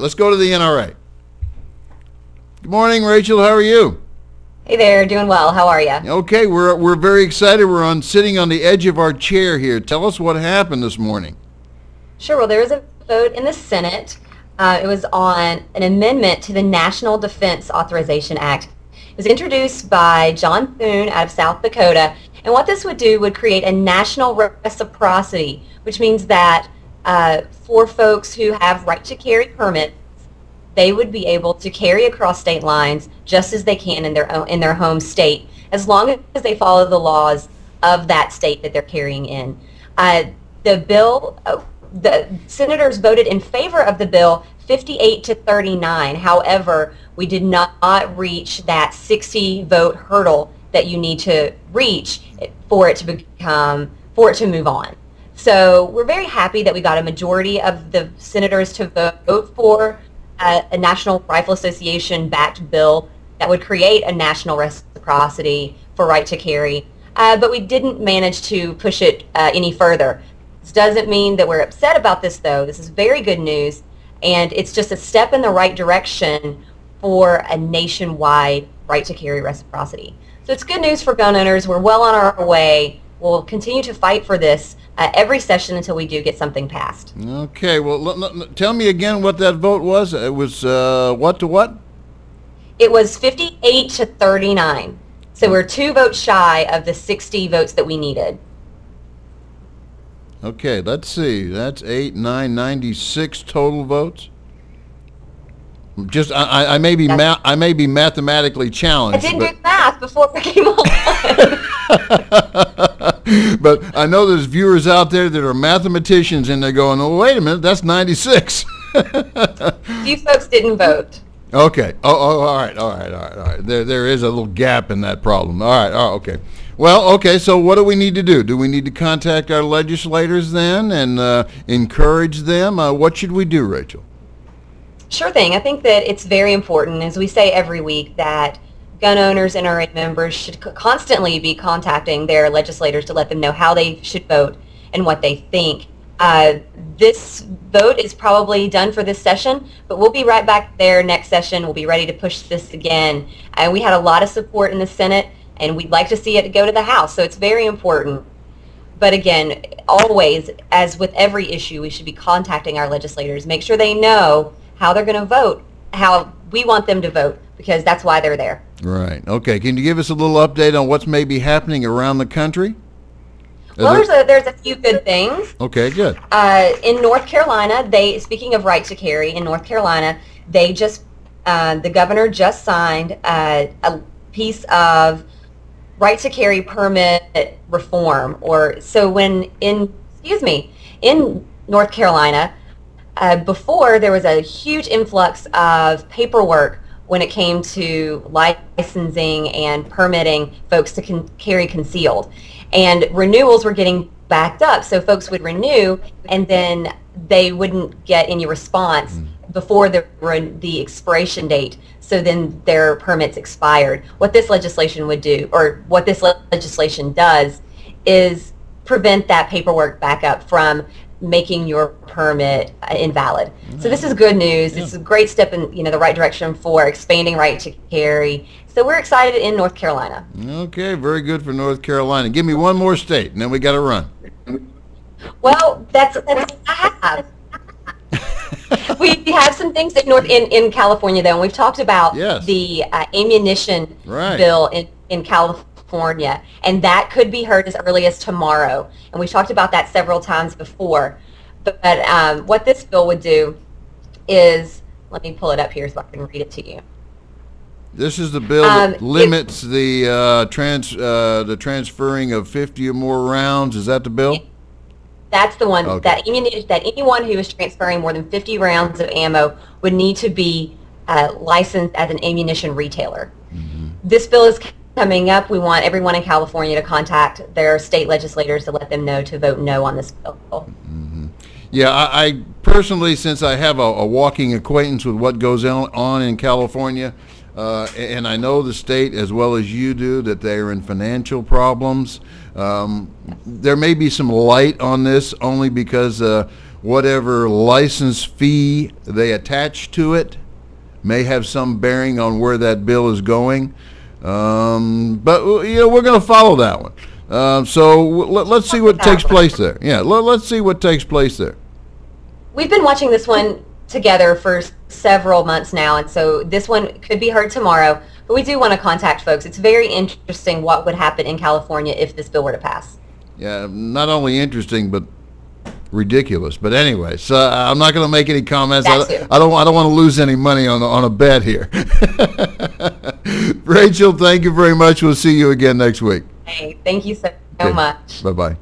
Let's go to the NRA. Good morning, Rachel. How are you? Hey there, doing well. How are you? Okay, we're very excited. We're sitting on the edge of our chair here. Tell us what happened this morning. Sure. Well, there was a vote in the Senate. It was on an amendment to the National Defense Authorization Act. It was introduced by John Thune out of South Dakota, and what this would do would create a national reciprocity, which means that for folks who have right to carry permits, they would be able to carry across state lines just as they can in their home state, as long as they follow the laws of that state that they're carrying in. The senators voted in favor of the bill 58 to 39. However, we did not reach that 60 vote hurdle that you need to reach for it to move on. So we're very happy that we got a majority of the senators to vote for a National Rifle Association backed bill that would create a national reciprocity for right to carry, but we didn't manage to push it any further. This doesn't mean that we're upset about this, though. This is very good news, and it's just a step in the right direction for a nationwide right to carry reciprocity. So it's good news for gun owners. We're well on our way. We'll continue to fight for this every session until we do get something passed. Okay, well, tell me again what that vote was. It was what to what? It was 58 to 39. So we're 2 votes shy of the 60 votes that we needed. Okay, let's see. That's 8, 9, 96 total votes. Just I may be mathematically challenged. I didn't do math before we came on. But I know there's viewers out there that are mathematicians, and they're going, "Oh, wait a minute, that's 96." You folks didn't vote. Okay. All right. There is a little gap in that problem. All right. Okay. Well, okay. So what do we need to do? Do we need to contact our legislators then and encourage them? What should we do, Rachel? Sure thing. I think that it's very important, as we say every week, that gun owners and NRA members should constantly be contacting their legislators to let them know how they should vote and what they think. This vote is probably done for this session, but we'll be right back there next session. We'll be ready to push this again. We had a lot of support in the Senate, and we'd like to see it go to the House, so it's very important. But again, always, as with every issue, we should be contacting our legislators. Make sure they know how they're going to vote, how we want them to vote, because that's why they're there. Right. Okay. Can you give us a little update on what's maybe happening around the country? Well, there's a few good things. Okay, good. In North Carolina, speaking of right to carry, in North Carolina, the governor just signed a piece of right to carry permit reform. In North Carolina, before there was a huge influx of paperwork when it came to licensing and permitting folks to carry concealed. And renewals were getting backed up, so folks would renew and then they wouldn't get any response before the expiration date, so then their permits expired. What this legislation would do, or what this legislation does, is prevent that paperwork backup from making your permit invalid. So this is good news. It's a great step in the right direction for expanding right to carry. So we're excited in North Carolina. Okay, very good for North Carolina. Give me one more state, and then we got to run. Well, that's what I have. We have some things in California, though, and we've talked about the ammunition bill in California, and that could be heard as early as tomorrow. And we've talked about that several times before. But what this bill would do is, let me pull it up here so I can read it to you. This is the bill that limits the transferring of 50 or more rounds. Is that the bill? That's the one. Okay. That anyone who is transferring more than 50 rounds of ammo would need to be licensed as an ammunition retailer. This bill is coming up. We want everyone in California to contact their state legislators to let them know to vote no on this bill. Yeah, I personally, since I have a walking acquaintance with what goes on in California, and I know the state as well as you do, that they are in financial problems. There may be some light on this only because whatever license fee they attach to it may have some bearing on where that bill is going. But we're going to follow that one. So let's see what takes place there. Yeah, let's see what takes place there. We've been watching this one together for several months now, and so this one could be heard tomorrow. But we do want to contact folks. It's very interesting what would happen in California if this bill were to pass. Yeah, not only interesting, but ridiculous. But anyway, so I'm not going to make any comments. I don't want to lose any money on a bet here. Rachel, thank you very much. We'll see you again next week. Hey, thank you so Okay. much. Bye-bye.